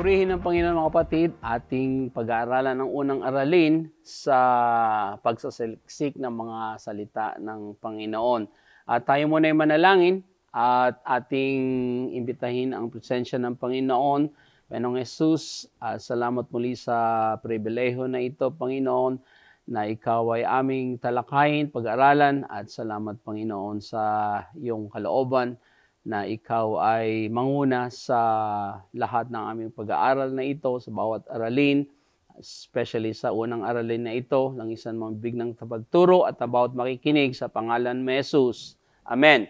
Purihin ng Panginoon mga kapatid, ating pag-aaralan ng unang aralin sa pagsasaliksik ng mga salita ng Panginoon. At tayo muna ay manalangin at ating imbitahin ang presensya ng Panginoon. Panginoong Jesus, salamat muli sa pribileho na ito, Panginoon, na ikaw ay aming talakayin, pag-aralan, at salamat, Panginoon, sa iyong kalooban na ikaw ay manguna sa lahat ng aming pag-aaral na ito, sa bawat aralin, especially sa unang aralin na ito, ng isang mambig ng pagturo at bawat makikinig sa pangalan ni Jesus. Amen.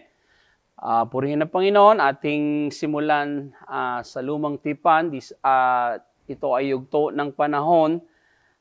Purihin ng Panginoon, ating simulan sa lumang tipan. Ito ay yugto ng panahon.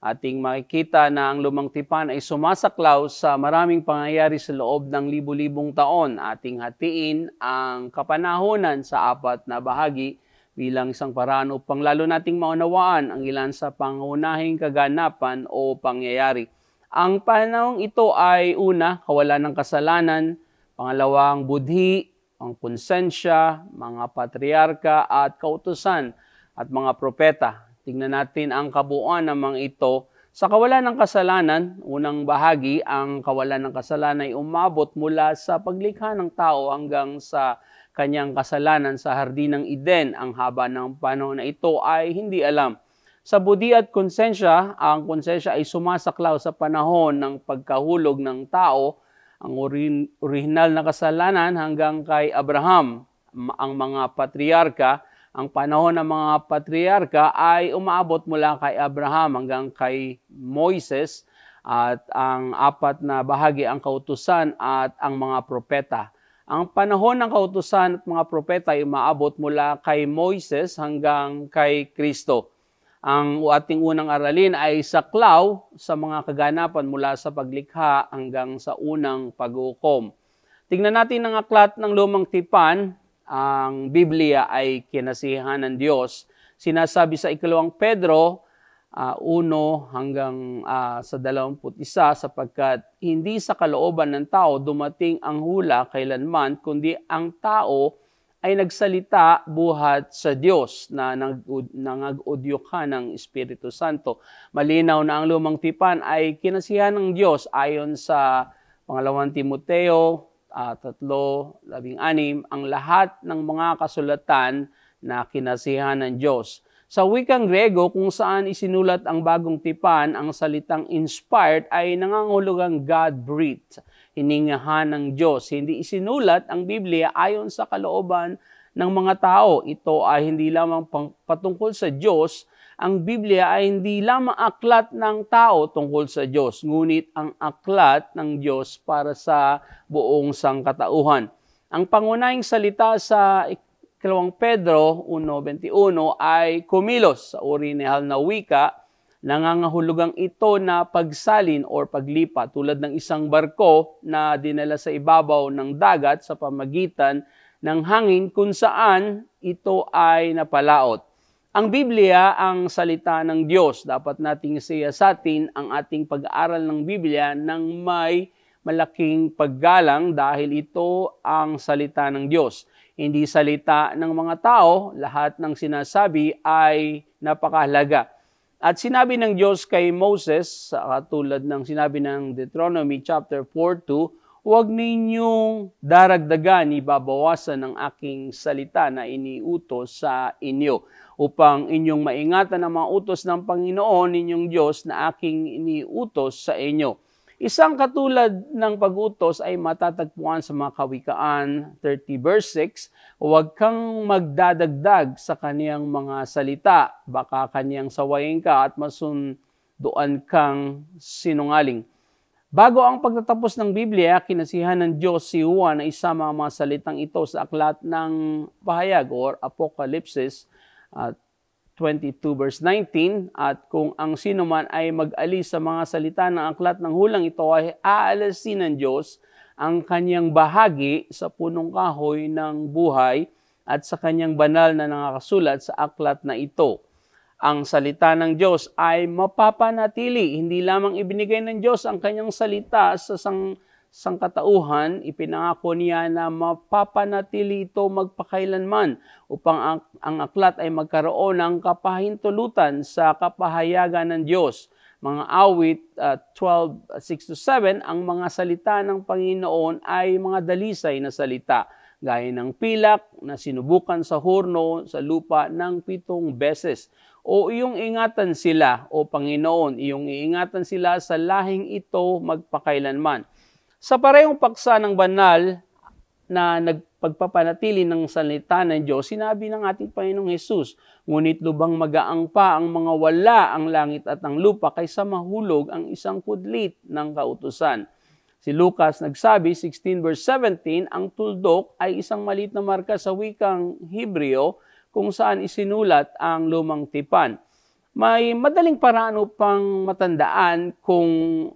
Ating makikita na ang lumang tipan ay sumasaklaw sa maraming pangyayari sa loob ng libu-libong taon. Ating hatiin ang kapanahonan sa apat na bahagi bilang isang paraan upang lalo nating maunawaan ang ilan sa pangunahing kaganapan o pangyayari. Ang panahong ito ay una, kawalan ng kasalanan, pangalawang budhi, ang konsensya, mga patriarka at kautusan at mga propeta. Tingnan natin ang kabuuan ng mga ito. Sa kawalan ng kasalanan, unang bahagi, ang kawalan ng kasalanan ay umabot mula sa paglikha ng tao hanggang sa kanyang kasalanan sa Hardin ng Eden. Ang haba ng panahon na ito ay hindi alam. Sa budhi at konsensya, ang konsensya ay sumasaklaw sa panahon ng pagkahulog ng tao, ang orihinal na kasalanan hanggang kay Abraham, ang mga patriarka. Ang panahon ng mga patriarka ay umaabot mula kay Abraham hanggang kay Moises, at ang apat na bahagi ang kautusan at ang mga propeta. Ang panahon ng kautusan at mga propeta ay umaabot mula kay Moises hanggang kay Kristo. Ang ating unang aralin ay saklaw sa mga kaganapan mula sa paglikha hanggang sa unang paghukom. Tingnan natin ang aklat ng lumang tipan. Ang Biblia ay kinasihan ng Diyos. Sinasabi sa 2 Pedro 1 hanggang sa 21, sapagkat hindi sa kalooban ng tao dumating ang hula kailanman, kundi ang tao ay nagsalita buhat sa Diyos na nangag-udyok ng Espiritu Santo. Malinaw na ang lumang tipan ay kinasihan ng Diyos ayon sa 2 Timoteo 3:16, ang lahat ng mga kasulatan na kinasihan ng Diyos. Sa wikang Grego, kung saan isinulat ang bagong tipan, ang salitang inspired ay nangangahulugang God-breathed, hiningahan ng Diyos. Hindi isinulat ang Biblia ayon sa kalooban ng mga tao. Ito ay hindi lamang patungkol sa Diyos. Ang Biblia ay hindi lamang aklat ng tao tungkol sa Diyos, ngunit ang aklat ng Diyos para sa buong sangkatauhan. Ang pangunahing salita sa 2 Pedro 1:21 ay kumilos, sa orihinal na wika. Nangangahulugang ito na pagsalin o paglipa, tulad ng isang barko na dinala sa ibabaw ng dagat sa pamagitan ng hangin kung saan ito ay napalaot. Ang Biblia ang salita ng Diyos. Dapat nating siyasatin ang ating pag-aaral ng Biblia ng may malaking paggalang dahil ito ang salita ng Diyos. Hindi salita ng mga tao, lahat ng sinasabi ay napakahalaga. At sinabi ng Diyos kay Moses, katulad ng sinabi ng Deuteronomy chapter 4:2, huwag ninyong daragdagan, ibabawasan ng aking salita na iniutos sa inyo, upang inyong maingatan ang mga utos ng Panginoon ninyong Diyos na aking iniutos sa inyo. Isang katulad ng pag-utos ay matatagpuan sa mga Kawikaan 30 verse 6, huwag kang magdadagdag sa kaniyang mga salita, baka kaniyang sawayin ka at masunduan kang sinungaling. Bago ang pagtatapos ng Biblia, kinasihan ng Diyos si Juan na isama ang mga salitang ito sa aklat ng pahayag or Apokalipsis 22 verse 19, at kung ang sino man ay mag-alis sa mga salita ng aklat ng hulang ito ay aalisin ng Diyos ang kanyang bahagi sa punong kahoy ng buhay at sa kanyang banal na nakasulat sa aklat na ito. Ang salita ng Diyos ay mapapanatili. Hindi lamang ibinigay ng Diyos ang kanyang salita sangkatauhan, ipinangako niya na mapapanatili ito magpakailanman upang ang aklat ay magkaroon ng kapahintulutan sa kapahayagan ng Diyos. Mga awit 12:6-7, ang mga salita ng Panginoon ay mga dalisay na salita, gaya ng pilak na sinubukan sa horno sa lupa ng 7 beses. O iyong ingatan sila, O Panginoon, iyong iingatan sila sa lahing ito magpakailanman. Sa parehong paksa ng banal na nagpagpapanatili ng salita ng Diyos, sinabi ng ating Panginoong Hesus, ngunit lubang magaang pa ang mga wala ang langit at ang lupa kaysa mahulog ang isang kudlit ng kautusan. Si Lucas nagsabi, 16:17, ang tuldok ay isang maliit na marka sa wikang Hebreo kung saan isinulat ang lumang tipan. May madaling paraan upang matandaan kung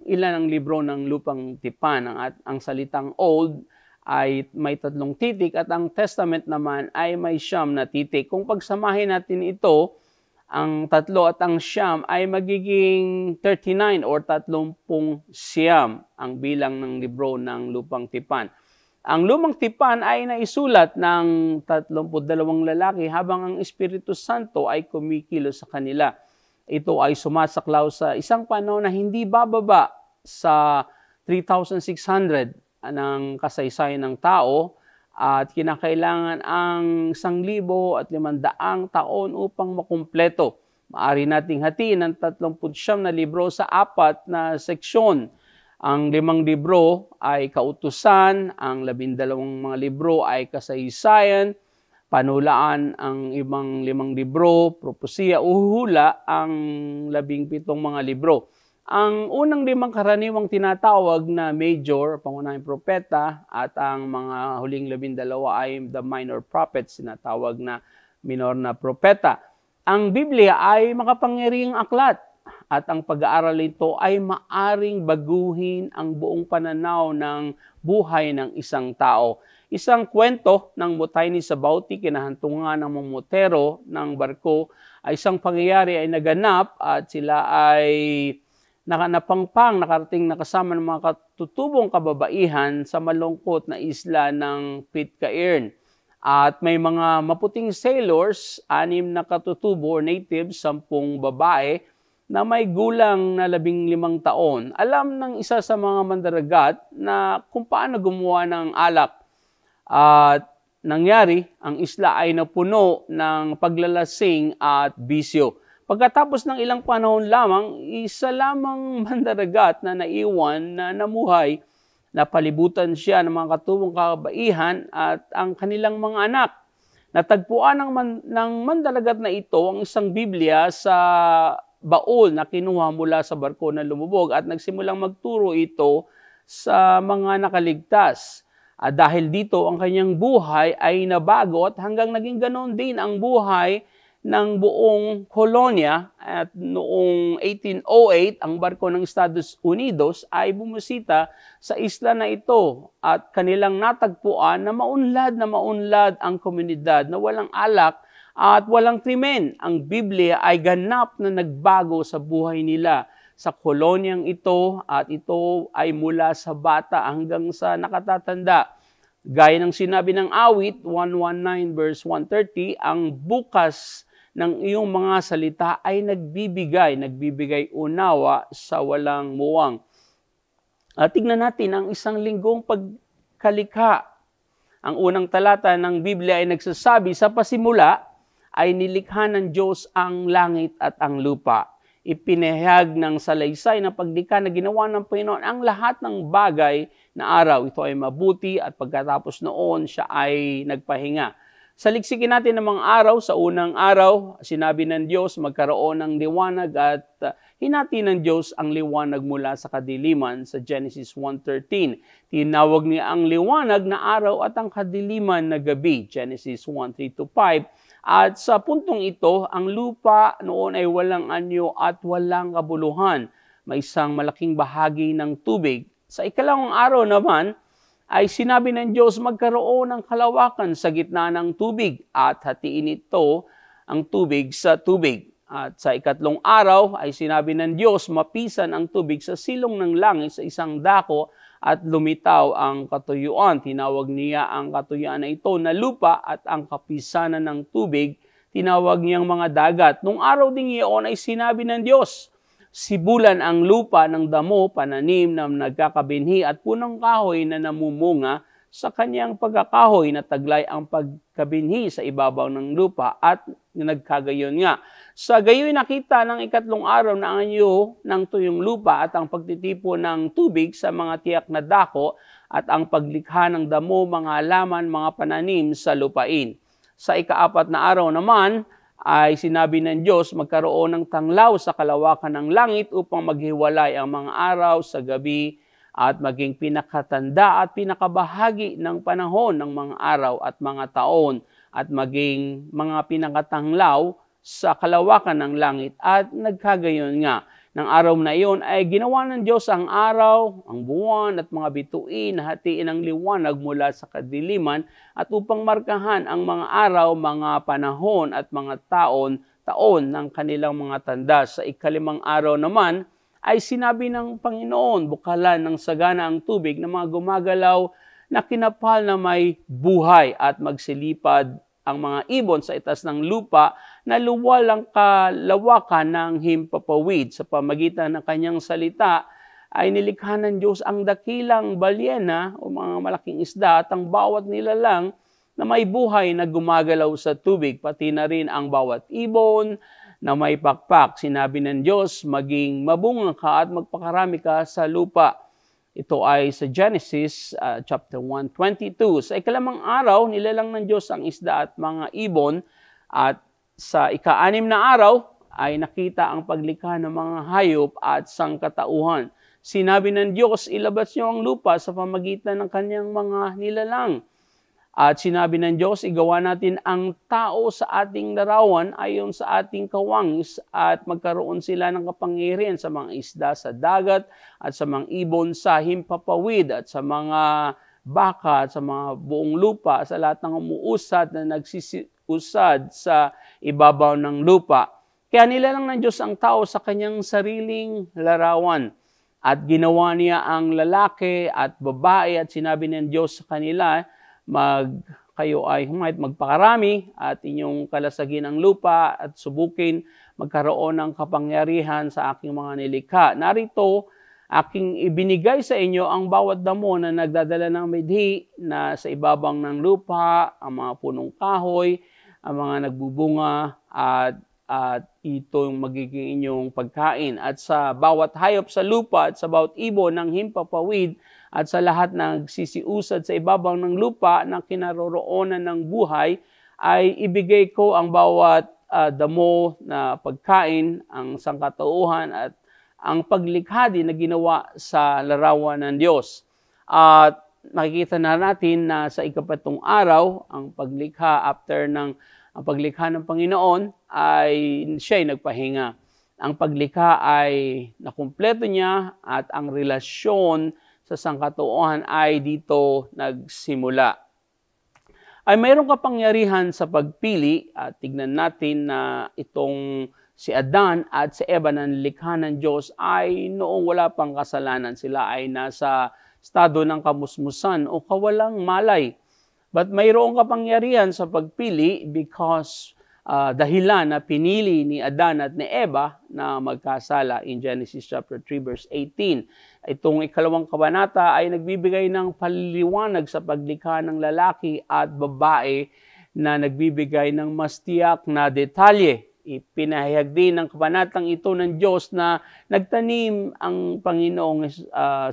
ilan ang libro ng lupang tipan. Ang salitang Old ay may 3 titik at ang Testament naman ay may 9 na titik. Kung pagsamahin natin ito, ang 3 at ang 9 ay magiging 39 or 39 ang bilang ng libro ng lupang tipan. Ang lumang tipan ay naisulat ng 32 lalaki habang ang Espiritu Santo ay kumikilos sa kanila. Ito ay sumasaklaw sa isang panahon na hindi bababa sa 3,600 ng kasaysayan ng tao at kinakailangan ang 1,500 taon upang makumpleto. Maaari nating hatiin ang 39 na libro sa 4 na seksyon. Ang 5 libro ay kautusan, ang 12 mga libro ay kasaysayan, panulaan ang ibang 5 libro, propesiya, uhula ang 17 mga libro. Ang unang 5 karaniwang tinatawag na major, pangunahing propeta, at ang mga huling 12 ay the minor prophets, tinatawag na minor na propeta. Ang Biblia ay makapangyarihang aklat at ang pag-aaral nito ay maaring baguhin ang buong pananaw ng buhay ng isang tao. Isang kwento ng Mutay ni Sabauti, kinahantungan ng mamutero ng barko, ay isang pangyayari ay naganap at sila ay nakarating na kasama ng mga katutubong kababaihan sa malungkot na isla ng Pitcairn. At may mga maputing sailors, 6 na katutubo or natives, 10 babae, na may gulang na 15 taon. Alam ng isa sa mga mandaragat na kung paano gumawa ng alak. At nangyari, ang isla ay napuno ng paglalasing at bisyo. Pagkatapos ng ilang panahon lamang, isa lamang mandaragat na naiwan na namuhay. Napalibutan siya ng mga katubong kabaihan at ang kanilang mga anak. Natagpuan ng mandaragat na ito ang isang Biblia sa baul na kinuha mula sa barko na lumubog at nagsimulang magturo ito sa mga nakaligtas. At dahil dito, ang kanyang buhay ay nabago at hanggang naging ganoon din ang buhay ng buong kolonya. At noong 1808, ang barko ng Estados Unidos ay bumisita sa isla na ito at kanilang natagpuan na maunlad ang komunidad na walang alak at walang krimen. Ang Biblia ay ganap na nagbago sa buhay nila sa kolonyang ito at ito ay mula sa bata hanggang sa nakatatanda. Gaya ng sinabi ng awit 119 verse 130, ang bukas ng iyong mga salita ay nagbibigay unawa sa walang muwang. At tignan natin ang isang linggong pagkalikha. Ang unang talata ng Biblia ay nagsasabi, sa pasimula ay nilikha ng Diyos ang langit at ang lupa. Ipinahayag ng salaysay na paglikha na ginawa ng Panginoon ang lahat ng bagay na araw. Ito ay mabuti at pagkatapos noon siya ay nagpahinga. Saliksikin natin ng mga araw. Sa unang araw, sinabi ng Diyos magkaroon ng liwanag at hinati ng Diyos ang liwanag mula sa kadiliman sa Genesis 1:13. Tinawag niya ang liwanag na araw at ang kadiliman na gabi, Genesis 1:3-5. At sa puntong ito, ang lupa noon ay walang anyo at walang kabuluhan. May isang malaking bahagi ng tubig. Sa ikalawang araw naman, ay sinabi ng Diyos magkaroon ng kalawakan sa gitna ng tubig at hatiin ito ang tubig sa tubig. At sa ikatlong araw ay sinabi ng Diyos mapisan ang tubig sa silong ng langit sa isang dako at lumitaw ang katuyuan. Tinawag niya ang katuyuan na ito na lupa at ang kapisanan ng tubig, tinawag niyang mga dagat. Nung araw ding iyon ay sinabi ng Diyos, sibulan ang lupa ng damo, pananim na nagkakabinhi at punong kahoy na namumunga sa kanyang pagkakahoy na taglay ang pagkabinhi sa ibabaw ng lupa at nagkagayon nga. Sa gayoy nakita ng ikatlong araw na ang anyo ng tuyong lupa at ang pagtitipo ng tubig sa mga tiyak na dako at ang paglikha ng damo, mga halaman, mga pananim sa lupain. Sa ikaapat na araw naman ay sinabi ng Diyos, magkaroon ng tanglaw sa kalawakan ng langit upang maghiwalay ang mga araw sa gabi at maging pinakatanda at pinakabahagi ng panahon ng mga araw at mga taon at maging mga pinakatanglaw sa kalawakan ng langit at nagkagayon nga. Ng araw na iyon ay ginawa ng Diyos ang araw, ang buwan at mga bituin na hatiin ang liwanag mula sa kadiliman at upang markahan ang mga araw, mga panahon at mga taon ng kanilang mga tanda. Sa ikalimang araw naman ay sinabi ng Panginoon, bukalan ng sagana ang tubig na mga gumagalaw na kinapal na may buhay at magsilipad ang mga ibon sa itas ng lupa na luwalang kalawakan ng himpapawid. Sa pamagitan ng kanyang salita ay nilikha ng Diyos ang dakilang balyena o mga malaking isda at ang bawat nilalang na may buhay na gumagalaw sa tubig, pati na rin ang bawat ibon na may pakpak. Sinabi ng Diyos, maging mabunga ka at magpakarami ka sa lupa. Ito ay sa Genesis chapter 1:22. Sa ikalimang araw, nilalang ng Diyos ang isda at mga ibon at sa ika-anim na araw ay nakita ang paglikha ng mga hayop at sangkatauhan. Sinabi ng Diyos, ilabas niyo ang lupa sa pamagitan ng kanyang mga nilalang. At sinabi ng Diyos, igawa natin ang tao sa ating larawan ayon sa ating kawangis at magkaroon sila ng kapangyarihan sa mga isda sa dagat at sa mga ibon sa himpapawid at sa mga baka at sa mga buong lupa, sa lahat ng umuusad na nagsisiusad sa ibabaw ng lupa. Kaya nilalang ng Diyos ang tao sa kanyang sariling larawan at ginawa niya ang lalaki at babae at sinabi ng Diyos sa kanila, kayo ay humait magpakarami at inyong kalasagin ang lupa at subukin magkaroon ng kapangyarihan sa aking mga nilikha. Narito, aking ibinigay sa inyo ang bawat damo na nagdadala ng midhi na sa ibabang ng lupa, ang mga punong kahoy, ang mga nagbubunga at ito yung magiging inyong pagkain. At sa bawat hayop sa lupa at sa bawat ibon ng himpapawid at sa lahat ng nagsisiusad sa ibabaw ng lupa na kinaroroonan ng buhay, ay ibigay ko ang bawat damo na pagkain, ang sangkatauhan at ang paglikha din na ginawa sa larawan ng Diyos. At makikita na natin na sa ikapatong araw, ang paglikha after ng ang paglikha ng Panginoon ay siya'y nagpahinga. Ang paglikha ay nakumpleto niya at ang relasyon sa sangkatauhan ay dito nagsimula. Ay mayroong kapangyarihan sa pagpili at tignan natin na itong si Adan at si Eva na nilikha ng Diyos ay noong wala pang kasalanan. Sila ay nasa estado ng kamusmusan o kawalang malay. But mayroong kapangyarihan sa pagpili because dahilan na pinili ni Adan at ni Eva na magkasala in Genesis chapter 3 verse 18. Itong ikalawang kabanata ay nagbibigay ng paliwanag sa paglikha ng lalaki at babae na nagbibigay ng mas tiyak na detalye. Ipinahayag din ng kabanatang ito ng Diyos na nagtanim ang Panginoong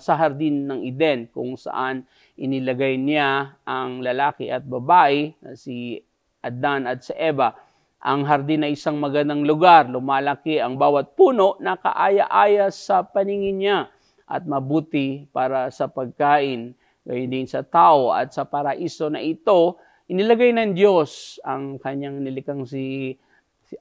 sa hardin ng Eden kung saan inilagay niya ang lalaki at babae, si Adan at si Eva. Ang hardin ay isang magandang lugar, lumalaki ang bawat puno na kaaya-aya sa paningin niya at mabuti para sa pagkain. Gayun din sa tao at sa paraiso na ito, inilagay ng Diyos ang kanyang nilikang si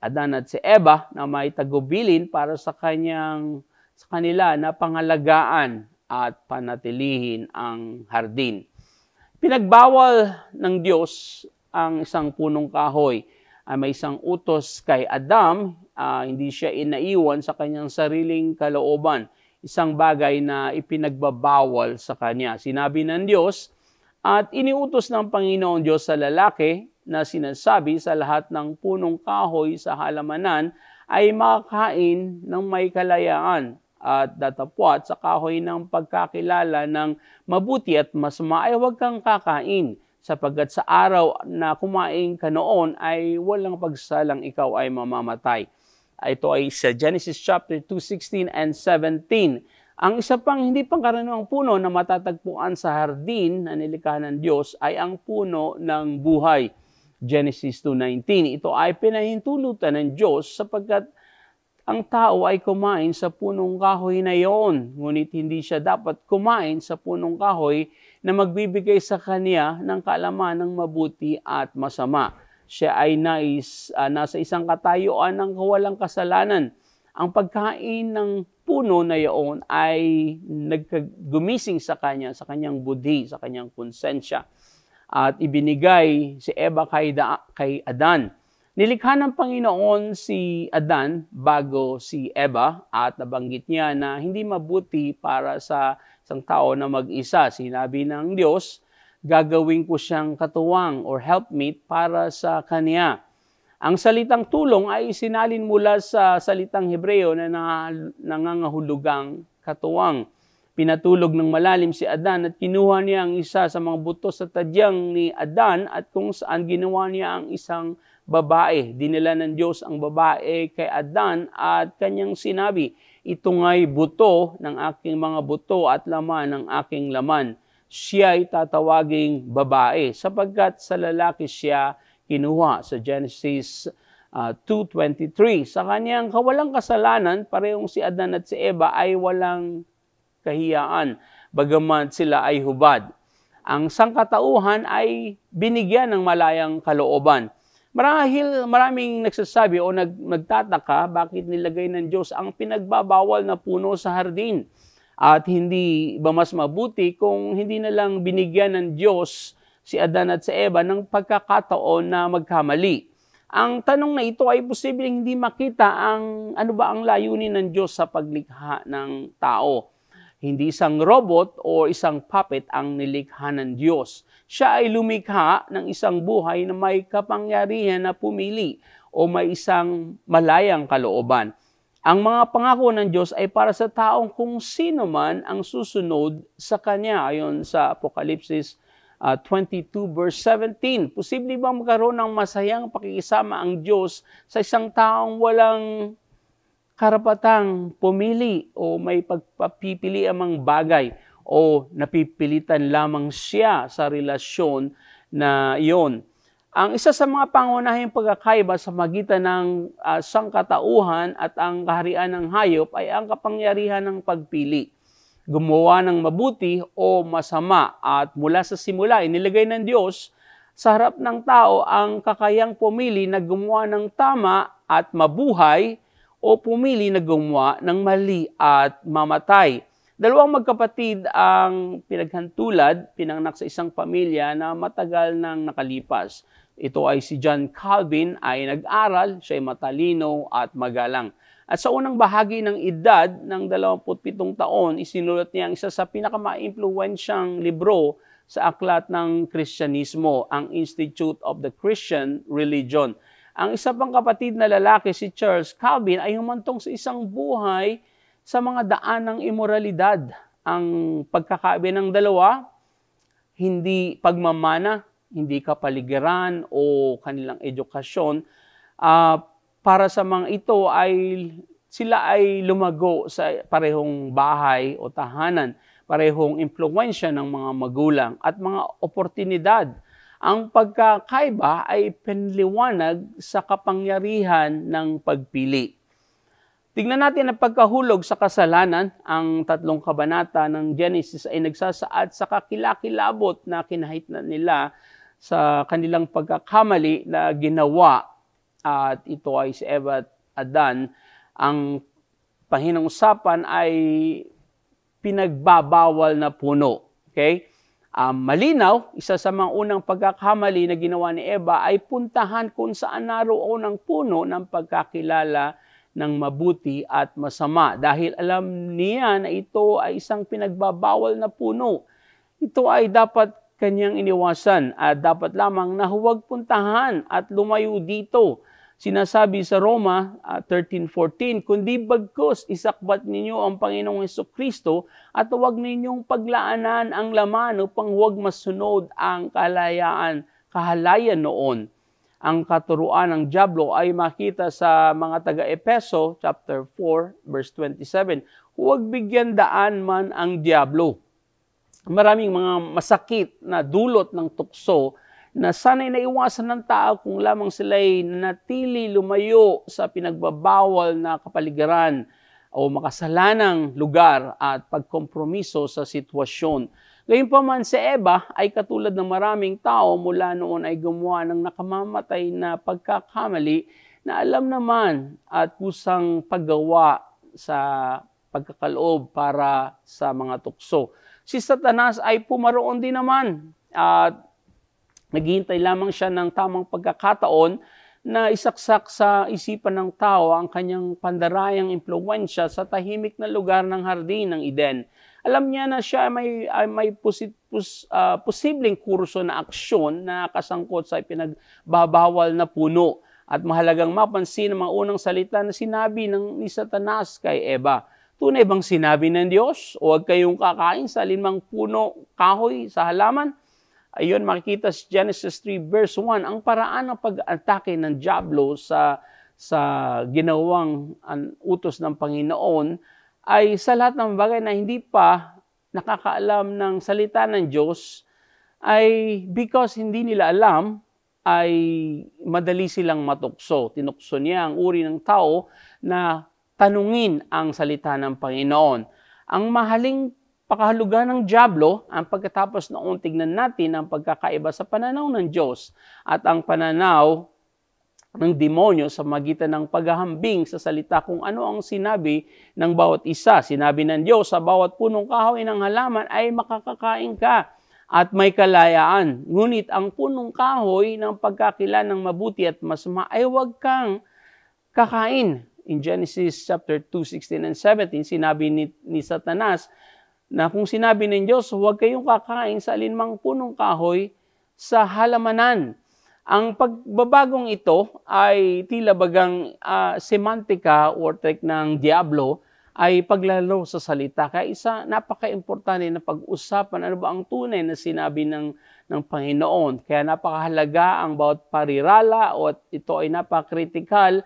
Adan at si Eva na may tagubilin para sa kanila na pangalagaan at panatilihin ang hardin. Pinagbawal ng Diyos ang isang punong kahoy. May isang utos kay Adam, hindi siya inaiwan sa kanyang sariling kalooban. isang bagay na ipinagbabawal sa kanya. Sinabi ng Diyos at iniutos ng Panginoon Diyos sa lalaki na sinasabi sa lahat ng punong kahoy sa halamanan ay makakain ng may kalayaan at datapwat sa kahoy ng pagkakilala ng mabuti at masama ay huwag kang kakain, sapagkat sa araw na kumain ka noon ay walang pagsalang ikaw ay mamamatay. Ito ay sa Genesis chapter 2:16 and 17. Ang isa pang hindi pangkaraniwang puno na matatagpuan sa hardin na nilikha ng Diyos ay ang puno ng buhay. Genesis 2:19. Ito ay pinahintulutan ng Diyos sapagkat ang tao ay kumain sa punong kahoy na iyon, ngunit hindi siya dapat kumain sa punong kahoy na magbibigay sa kanya ng kaalaman ng mabuti at masama. Siya ay nasa isang katayuan ng walang kasalanan. Ang pagkain ng puno na iyon ay naggumising sa kanyang budhi, sa kanyang konsensya. At ibinigay si Eva kay Adan. Nilikha ng Panginoon si Adan bago si Eva at nabanggit niya na hindi mabuti para sa isang tao na mag-isa. Sinabi ng Diyos, gagawin ko siyang katuwang or helpmate para sa kanya. Ang salitang tulong ay sinalin mula sa salitang Hebreo na nangangahulugang katuwang. Pinatulog ng malalim si Adan at kinuha niya ang isa sa mga buto sa tadyang ni Adan at kung saan ginawa niya ang isang babae. Dinala ng Diyos ang babae kay Adan at kanyang sinabi, ito nga'y buto ng aking mga buto at laman ng aking laman. Siya ay tatawaging babae sapagkat sa lalaki siya kinuha sa Genesis 2:23. Sa kanyang kawalang kasalanan, parehong si Adan at si Eva ay walang kahiyaan, bagaman sila ay hubad. Ang sangkatauhan ay binigyan ng malayang kalooban. Marahil maraming nagsasabi o nagtataka bakit nilagay ng Diyos ang pinagbabawal na puno sa hardin. At hindi ba mas mabuti kung hindi na lang binigyan ng Diyos si Adan at si Eva ng pagkakataon na magkamali? Ang tanong na ito ay posibleng hindi makita ano ba ang layunin ng Diyos sa paglikha ng tao. Hindi isang robot o isang puppet ang nilikha ng Diyos. Siya ay lumikha ng isang buhay na may kapangyarihan na pumili o may isang malayang kalooban. Ang mga pangako ng Diyos ay para sa taong kung sino man ang susunod sa Kanya. Ayon sa Apokalipsis 22 verse 17. Posible bang magkaroon ng masayang pakikisama ang Diyos sa isang taong walang karapatang pumili o may pagpapipili amang bagay o napipilitan lamang siya sa relasyon na iyon? Ang isa sa mga pangunahing pagkakaiba sa magitan ng sangkatauhan at ang kaharian ng hayop ay ang kapangyarihan ng pagpili. Gumawa ng mabuti o masama at mula sa simula inilagay ng Diyos sa harap ng tao ang kakayang pumili na gumawa ng tama at mabuhay o pumili na gumawa ng mali at mamatay. Dalawang magkapatid ang pinaghantulad, pinanganak sa isang pamilya na matagal nang nakalipas. Ito ay si John Calvin ay nag-aral, siya ay matalino at magalang. At sa unang bahagi ng edad ng 27 taon, isinulat niya ang isa sa pinakamaimpluwensyang libro sa aklat ng Kristyanismo, ang Institute of the Christian Religion. Ang isa pang kapatid na lalaki, si Charles Calvin, ay humantong sa isang buhay sa mga daan ng imoralidad. Ang pagkakaiba ng dalawa, hindi pagmamana, hindi kapaligiran o kanilang edukasyon. Para sa mga ito sila ay lumago sa parehong bahay o tahanan, parehong impluwensya ng mga magulang at mga oportunidad. Ang pagkakaiba ay pinliwanag sa kapangyarihan ng pagpili. Tingnan natin ang pagkahulog sa kasalanan. Ang 3 kabanata ng Genesis ay nagsasaad sa kakilakilabot na kinahitnan nila sa kanilang pagkakamali na ginawa. At ito ay si Eva at Adan. Ang pahinangusapan ay pinagbabawal na puno. Okay? Malinaw, isa sa mga unang pagkakamali na ginawa ni Eva ay puntahan kung saan naroon ang puno ng pagkakilala ng mabuti at masama. Dahil alam niya na ito ay isang pinagbabawal na puno. Ito ay dapat kanyang iniwasan at dapat lamang na huwag puntahan at lumayo dito. Sinasabi sa Roma 13:14, kundi bagkus isakbat ninyo ang Panginoong Hesukristo at huwag ninyong paglaanan ang laman upang huwag masunod ang kahalayan noon. Ang katuruan ng dyablo ay makita sa mga taga-Epeso chapter 4 verse 27. Huwag bigyan daan man ang dyablo. Maraming mga masakit na dulot ng tukso na sana'y naiwasan ng tao kung lamang sila'y nanatili lumayo sa pinagbabawal na kapaligiran o makasalanang lugar at pagkompromiso sa sitwasyon. Gayunpaman si Eva ay katulad ng maraming tao mula noon ay gumawa ng nakamamatay na pagkakamali na alam naman at kusang paggawa sa pagkakaloob para sa mga tukso. Si Satanas ay pumaroon din naman at naghihintay lamang siya ng tamang pagkakataon na isaksak sa isipan ng tao ang kanyang pandarayang impluwensya sa tahimik na lugar ng hardin ng Eden. Alam niya na siya ay may posibleng kurso na aksyon na kasangkot sa pinagbabawal na puno. At mahalagang mapansin ang mga unang salita na sinabi ni Satanas kay Eva. Tunay bang sinabi ng Diyos? Huwag kayong kakain sa alinmang puno, kahoy, sa halaman? Ayun, makikita sa Genesis 3 verse 1, ang paraan ng pag-atake ng dyablo sa ginawang utos ng Panginoon ay sa lahat ng bagay na hindi pa nakakaalam ng salita ng Diyos ay because hindi nila alam ay madali silang matukso. Tinukso niya ang uri ng tao na tanungin ang salita ng Panginoon. Ang mahaling pakahulugan ng dyablo, ang pagkatapos noon tignan natin ang pagkakaiba sa pananaw ng Diyos at ang pananaw ng demonyo sa magitan ng paghahambing sa salita kung ano ang sinabi ng bawat isa. Sinabi ng Diyos, sa bawat punong kahoy ng halaman ay makakakain ka at may kalayaan. Ngunit ang punong kahoy ng pagkakilala ng mabuti at masama ay huwag kang kakain. In Genesis chapter 2, 16 and 17, sinabi ni Satanas na kung sinabi ng Diyos, huwag kayong kakain sa alinmang punong kahoy sa halamanan. Ang pagbabagong ito ay tila bagang semantika or trick ng Diablo ay paglaro sa salita. Kaya isa napaka-importante na pag-usapan ano ba ang tunay na sinabi ng Panginoon. Kaya napakahalaga ang bawat parirala o ito ay napaka-critical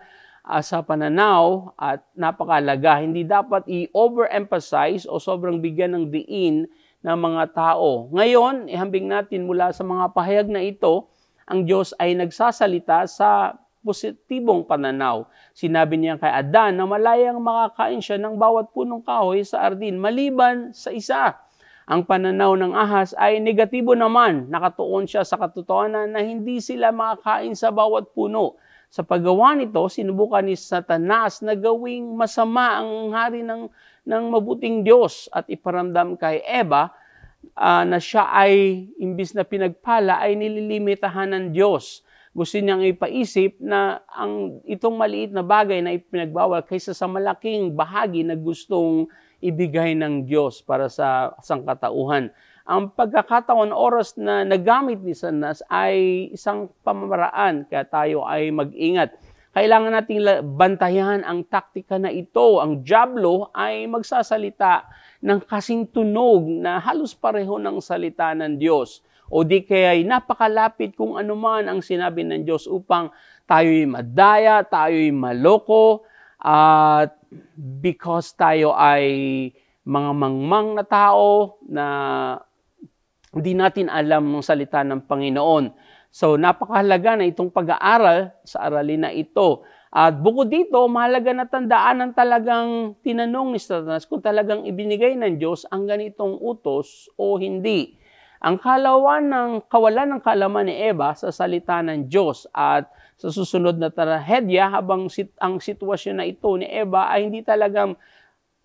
sa pananaw at napakahalaga. Hindi dapat i-overemphasize o sobrang bigyan ng diin ng mga tao. Ngayon, ihambing natin mula sa mga pahayag na ito, ang Diyos ay nagsasalita sa positibong pananaw. Sinabi niya kay Adan na malayang makakain siya ng bawat punong kahoy sa ardin maliban sa isa. Ang pananaw ng ahas ay negatibo naman. Nakatuon siya sa katotohanan na hindi sila makakain sa bawat puno. Sa paggawa nito, sinubukan ni Satanas na gawing masama ang hari ng mabuting Diyos at iparamdam kay Eva na siya ay, imbis na pinagpala, ay nililimitahan ng Diyos. Gusto niyang ipaisip na itong maliit na bagay na ipinagbawal kaysa sa malaking bahagi na gustong ibigay ng Diyos para sa sangkatauhan. Ang pagkakataon oras na nagamit ni Satanas ay isang pamamaraan kaya tayo ay mag-ingat. Kailangan nating bantayan ang taktika na ito. Ang dyablo ay magsasalita ng kasing tunog na halos pareho ng salita ng Diyos. O di kaya ay napakalapit kung anuman ang sinabi ng Diyos upang tayo'y madaya, tayo'y maloko, at because tayo ay mga mangmang na tao na hindi natin alam ng salita ng Panginoon. So, napakahalaga na itong pag-aaral sa aralin na ito. At bukod dito, mahalaga na tandaan ang talagang tinanong ni Satanas kung talagang ibinigay ng Diyos ang ganitong utos o hindi. Ang kawalan ng kaalaman ni Eva sa salita ng Diyos at sa susunod na trahedya habang ang sitwasyon na ito ni Eva ay hindi talagang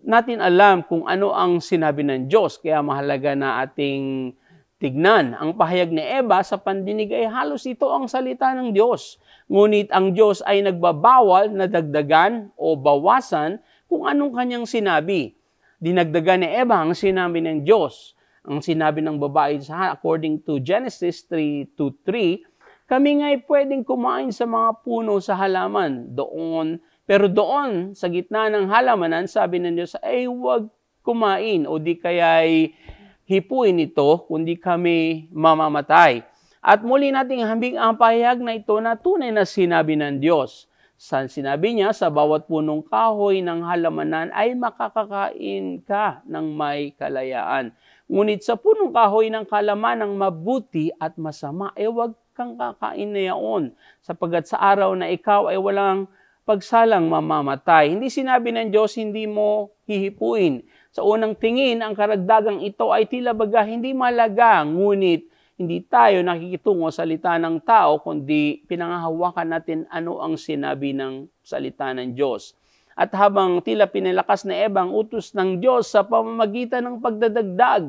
natin alam kung ano ang sinabi ng Diyos. Kaya mahalaga na ating tignan. Ang pahayag ni Eva sa pandinig ay halos ito ang salita ng Diyos. Ngunit ang Diyos ay nagbabawal na dagdagan o bawasan kung anong kanyang sinabi. Dinagdagan ni Eva ang sinabi ng Diyos. Ang sinabi ng babae according to Genesis 3:2-3, kami nga'y pwedeng kumain sa mga puno sa halaman. Pero doon, sa gitna ng halamanan, sabi ng Diyos, ay huwag kumain o di kaya'y hipuin ito, kundi kami mamamatay. At muli nating hambing ang pahayag na ito na tunay na sinabi ng Diyos. Sinabi niya, sa bawat punong kahoy ng halamanan ay makakakain ka ng may kalayaan. Ngunit sa punong kahoy ng kalamanang mabuti at masama, huwag kang kakain na yaon, sapagkat sa araw na ikaw ay walang pagsalang mamamatay. Hindi sinabi ng Diyos, hindi mo hihipuin. Sa unang tingin, ang karagdagang ito ay tila baga hindi malaga, ngunit hindi tayo nakikitungo sa salita ng tao, kundi pinangahawakan natin ano ang sinabi ng salita ng Diyos. At habang tila pinalakas na Eva ang utos ng Diyos sa pamamagitan ng pagdadagdag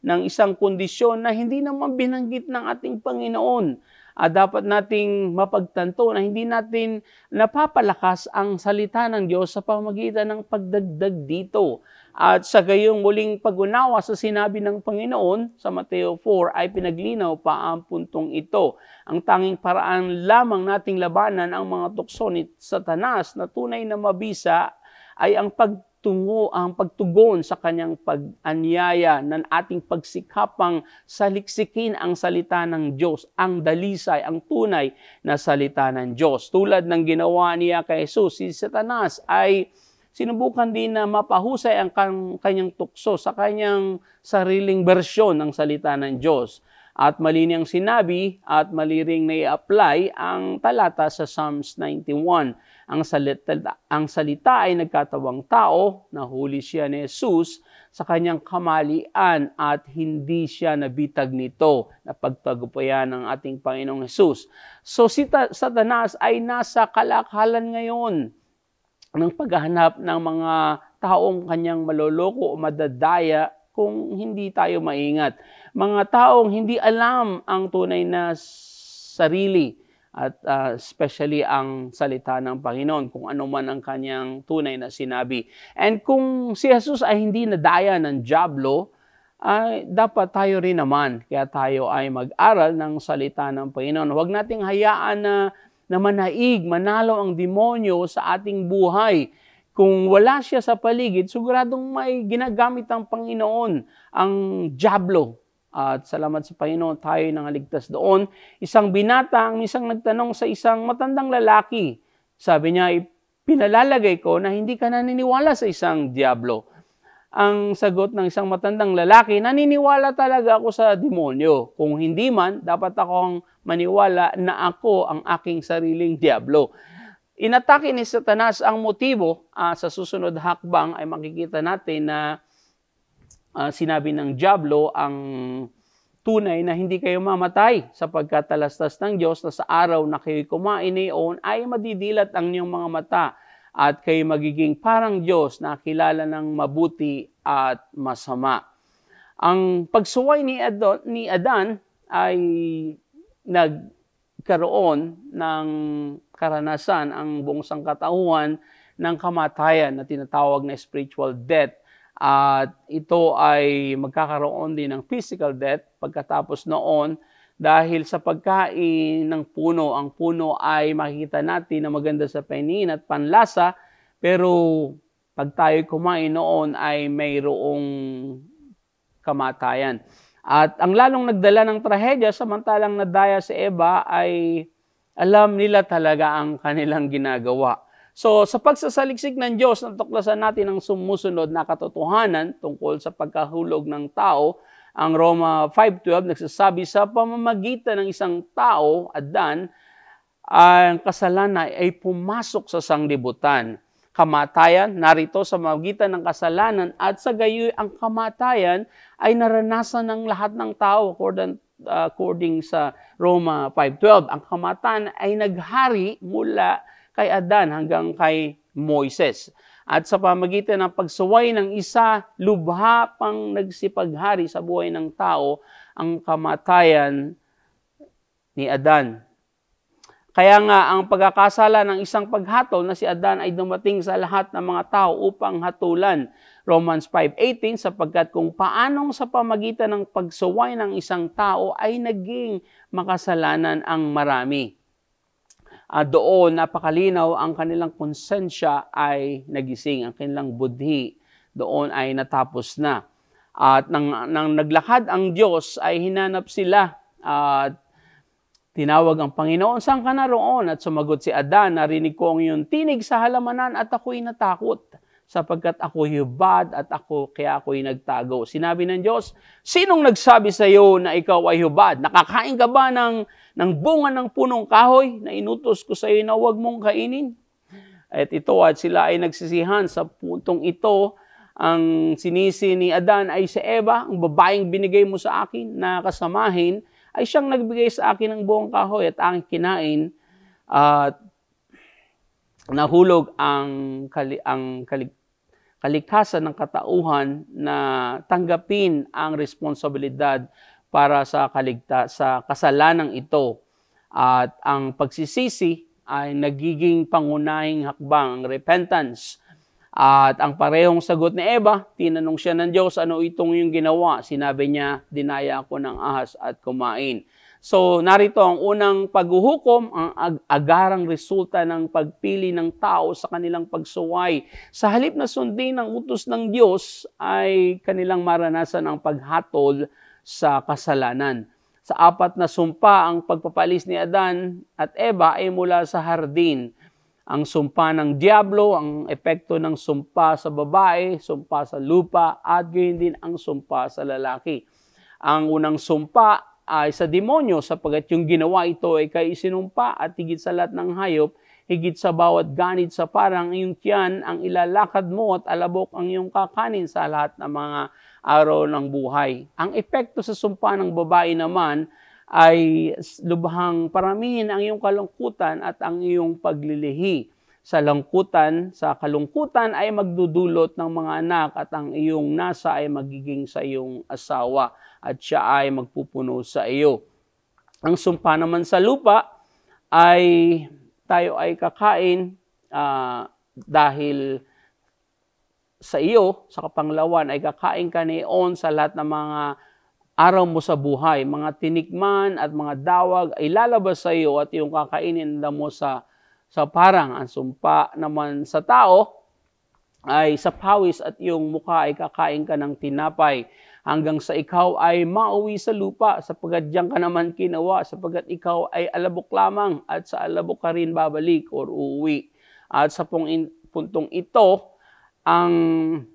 ng isang kondisyon na hindi naman binanggit ng ating Panginoon, dapat nating mapagtanto na hindi natin napapalakas ang salita ng Diyos sa pamamagitan ng pagdagdag dito. At sa gayong muling pag-unawa sa sinabi ng Panginoon sa Mateo 4 ay pinaglinaw pa ang puntong ito. Ang tanging paraan lamang nating labanan ang mga tukso ni Satanas na tunay na mabisa ay ang pagtugon sa kanyang pag-anyaya ng ating pagsikapang saliksikin ang salita ng Diyos, ang dalisay, ang tunay na salita ng Diyos. Tulad ng ginawa niya kay Jesus, si Satanas ay sinubukan din na mapahusay ang kanyang tukso sa kanyang sariling bersyon ng salita ng Diyos. At mali niyang sinabi at mali ring na-apply ang talata sa Psalms 91. Ang salita ay nagkatawang tao, nahuli siya ni Jesus sa kanyang kamalian at hindi siya nabitag nito na pagtagumpayan ng ating Panginoong Jesus. So si Satanas ay nasa kalakalan ngayon ng paghahanap ng mga taong kanyang maloloko o madadaya kung hindi tayo maingat. Mga taong hindi alam ang tunay na sarili at especially ang salita ng Panginoon, kung ano man ang kanyang tunay na sinabi. And kung si Jesus ay hindi nadaya ng dyablo, dapat tayo rin naman. Kaya tayo ay mag-aral ng salita ng Panginoon. Huwag nating hayaan na manalo ang demonyo sa ating buhay. Kung wala siya sa paligid, siguradong may ginagamit ang Panginoon, ang dyablo. At salamat sa Panginoon, tayo nangaligtas doon. Isang binata ang isang nagtanong sa isang matandang lalaki. Sabi niya, pinalalagay ko na hindi ka naniniwala sa isang dyablo. Ang sagot ng isang matandang lalaki, naniniwala talaga ako sa demonyo. Kung hindi man, dapat akong maniwala na ako ang aking sariling dyablo. Inatake ni Satanas ang motibo. Sa susunod hakbang ay makikita natin na sinabi ng dyablo ang tunay na hindi kayo mamatay sapagkat talastas ng Diyos na sa araw na kayo kumain iyon ay madidilat ang inyong mga mata at kayo magiging parang Diyos na kilala ng mabuti at masama. Ang pagsuway ni Adan ay nagkaroon ng karanasan ang buong sangkatauhan ng kamatayan na tinatawag na spiritual death. At ito ay magkakaroon din ng physical death pagkatapos noon dahil sa pagkain ng puno. Ang puno ay makikita natin na maganda sa paningin at panlasa, pero pag tayo kumain noon ay mayroong kamatayan. At ang lalong nagdala ng trahedya, samantalang nadaya si Eva, ay alam nila talaga ang kanilang ginagawa. So, sa pagsasaliksik ng Diyos, natuklasan natin ang sumusunod na katotohanan tungkol sa pagkahulog ng tao. Ang Roma 5:12 nagsasabi sa pamamagitan ng isang tao, Adan, ang kasalanan ay pumasok sa sanglibutan. Kamatayan, narito sa pamamagitan ng kasalanan at sa gayoy ang kamatayan ay naranasan ng lahat ng tao according sa Roma 5:12. Ang kamatayan ay naghari mula kay Adan hanggang kay Moises. At sa pamagitan ng pagsuway ng isa, lubha pang nagsipaghari sa buhay ng tao ang kamatayan ni Adan. Kaya nga, ang pagkakasala ng isang paghatol na si Adan ay dumating sa lahat ng mga tao upang hatulan. Romans 5:18, sapagkat kung paanong sa pamagitan ng pagsuway ng isang tao ay naging makasalanan ang marami. Doon napakalinaw ang kanilang konsensya ay nagising, ang kanilang budhi doon ay natapos na. At nang naglakad ang Diyos ay hinanap sila at tinawag ang Panginoon, "Saan ka naroon?" At sumagot si Adan, "Narinig ko ang iyong tinig sa halamanan at ako'y natakot, sapagkat ako'y hubad at kaya ako'y nagtago." Sinabi ng Diyos, "Sinong nagsabi sa iyo na ikaw ay hubad? Nakakain ka ba ng bunga ng punong kahoy na inutos ko sa iyo na huwag mong kainin?" At sila ay nagsisihan sa puntong ito. Ang sinisi ni Adan ay si Eva, ang babaeng binigay mo sa akin na kasamahin, ay siyang nagbigay sa akin ng buong kahoy at aking kinain at nahulog ang kaligtasan ng katauhan na tanggapin ang responsibilidad para sa kasalanang ito. At ang pagsisisi ay nagiging pangunahing hakbang, ang repentance. At ang parehong sagot ni Eva, tinanong siya ng Diyos, "Ano itong yung ginawa?" Sinabi niya, "Dinaya ako ng ahas at kumain." So narito ang unang paghuhukom, ang agarang resulta ng pagpili ng tao sa kanilang pagsuway. Sa halip na sundin ang utos ng Diyos, ay kanilang maranasan ang paghatol sa kasalanan. Sa 4 na sumpa, ang pagpapalis ni Adan at Eva ay mula sa hardin. Ang sumpa ng Diablo, ang epekto ng sumpa sa babae, sumpa sa lupa, at gayon din ang sumpa sa lalaki. Ang unang sumpa ay sa demonyo, sapagkat yung ginawa ito ay kay isinumpa at higit sa lahat ng hayop, higit sa bawat ganid sa parang iyong tiyan, ang ilalakad mo at alabok ang iyong kakanin sa lahat ng mga araw ng buhay. Ang epekto sa sumpa ng babae naman ay lubhang paramihin ang iyong kalungkutan at ang iyong paglilihi. Sa kalungkutan ay magdudulot ng mga anak at ang iyong nasa ay magiging sa iyong asawa at siya ay magpupuno sa iyo. Ang sumpa naman sa lupa ay tayo ay kakain dahil sa iyo, sa kapanglawan, ay kakain ka neon sa lahat ng mga araw mo sa buhay. Mga tinikman at mga dawag ay lalabas sa iyo at yung kakainin mo sa parang. Ang sumpa naman sa tao ay sa pawis at yung mukha ay kakain ka ng tinapay hanggang sa ikaw ay mauwi sa lupa, sapagkat diyan ka naman kinawa, sapagkat ikaw ay alabok lamang at sa alabok ka rin babalik or uuwi. At sa puntong ito, ang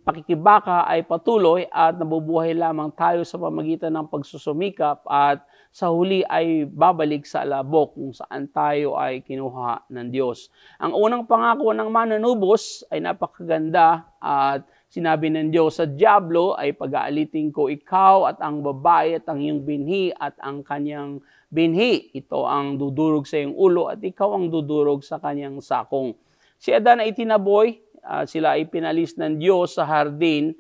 pakikibaka ay patuloy at nabubuhay lamang tayo sa pamagitan ng pagsusumikap at sa huli ay babalik sa alabok kung saan tayo ay kinuha ng Diyos. Ang unang pangako ng manunubos ay napakaganda at sinabi ng Diyos sa Diablo ay pag-aalitin ko ikaw at ang babae at ang iyong binhi at ang kanyang binhi. Ito ang dudurog sa iyong ulo at ikaw ang dudurog sa kanyang sakong. Si Adan ay tinaboy. Sila ay pinalis ng Diyos sa hardin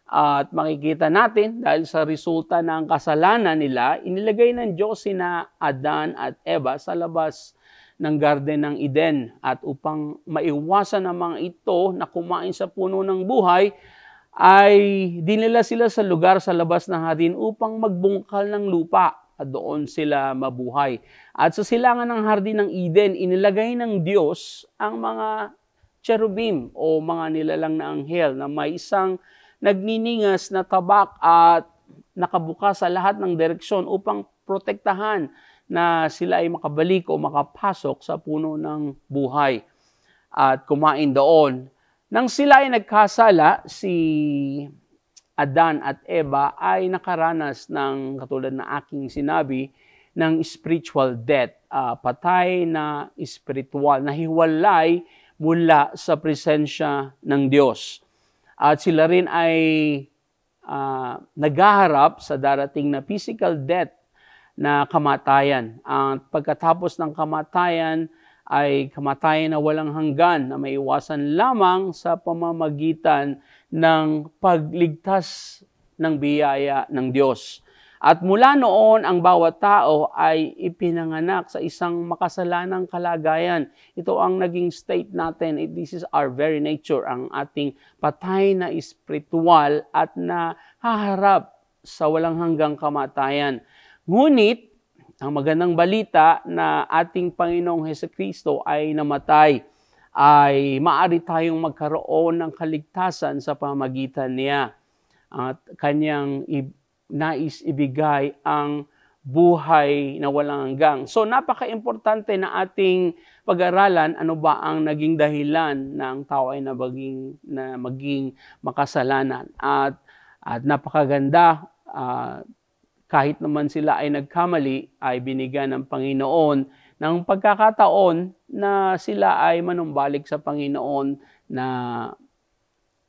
at makikita natin dahil sa resulta ng kasalanan nila, inilagay ng Diyos sina Adan at Eva sa labas ng Garden ng Eden. At upang maiwasan ang mga ito na kumain sa puno ng buhay, ay dinala sila sa lugar sa labas ng hardin upang magbungkal ng lupa at doon sila mabuhay. At sa silangan ng hardin ng Eden, inilagay ng Diyos ang mga cherubim o mga nilalang na anghel na may isang nagniningas na tabak at nakabukas sa lahat ng direksyon upang protektahan na sila ay makabalik o makapasok sa puno ng buhay at kumain doon. Nang sila ay nagkasala, si Adan at Eva ay nakaranas ng, katulad na aking sinabi, ng spiritual death, patay na spiritual, nahiwalay mula sa presensya ng Diyos. At sila rin ay naghaharap sa darating na physical death na kamatayan. Pagkatapos ng kamatayan ay kamatayan na walang hanggan na maiwasan lamang sa pamamagitan ng pagligtas ng biyaya ng Diyos. At mula noon, ang bawat tao ay ipinanganak sa isang makasalanang kalagayan. Ito ang naging state natin. This is our very nature, ang ating patay na espiritual at na haharap sa walang hanggang kamatayan. Ngunit, ang magandang balita na ating Panginoong Hesukristo ay namatay, ay maaari tayong magkaroon ng kaligtasan sa pamamagitan niya. At kanyang nais ibigay ang buhay na walang hanggang. So napaka-importante na ating pag-aralan ano ba ang naging dahilan ng tao ay maging makasalanan. At napakaganda, kahit naman sila ay nagkamali, ay binigyan ng Panginoon ng pagkakataon na sila ay manumbalik sa Panginoon na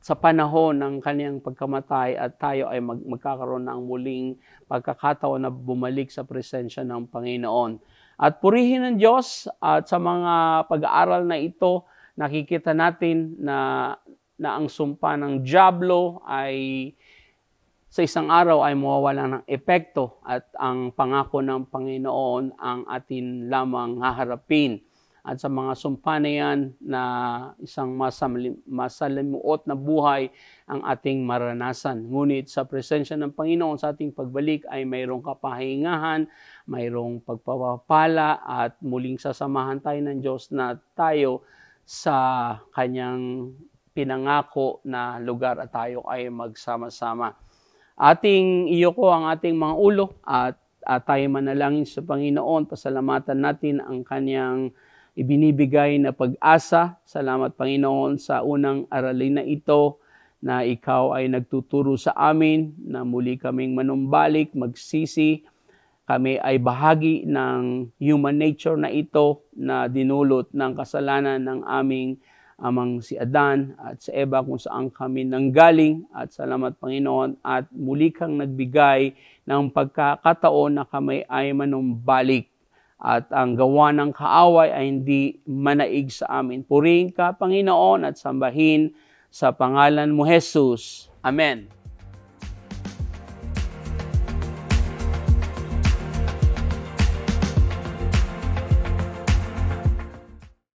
sa panahon ng kaniyang pagkamatay at tayo ay magkakaroon ng muling pagkakataon na bumalik sa presensya ng Panginoon. At purihin ng Diyos at sa mga pag-aaral na ito, nakikita natin na ang sumpa ng dyablo ay sa isang araw ay mawawala ng epekto at ang pangako ng Panginoon ang atin lamang haharapin. At sa mga sumpa na yan na isang masalimuot na buhay ang ating maranasan. Ngunit sa presensya ng Panginoon sa ating pagbalik ay mayroong kapahingahan, mayroong pagpapala at muling sasamahan tayo ng Diyos na tayo sa kanyang pinangako na lugar at tayo ay magsama-sama. Ating iyoko ang ating mga ulo at tayo manalangin sa Panginoon. Pasalamatan natin ang kanyang ibinibigay na pag-asa. Salamat Panginoon sa unang aralin na ito na ikaw ay nagtuturo sa amin na muli kaming manumbalik, magsisi. Kami ay bahagi ng human nature na ito na dinulot ng kasalanan ng aming amang si Adan at sa Eva kung saan kami nanggaling. At salamat Panginoon at muli kang nagbigay ng pagkakataon na kami ay manumbalik. At ang gawa ng kaaway ay hindi manaig sa amin. Purihin ka, Panginoon, at sambahin sa pangalan mo, Jesus. Amen.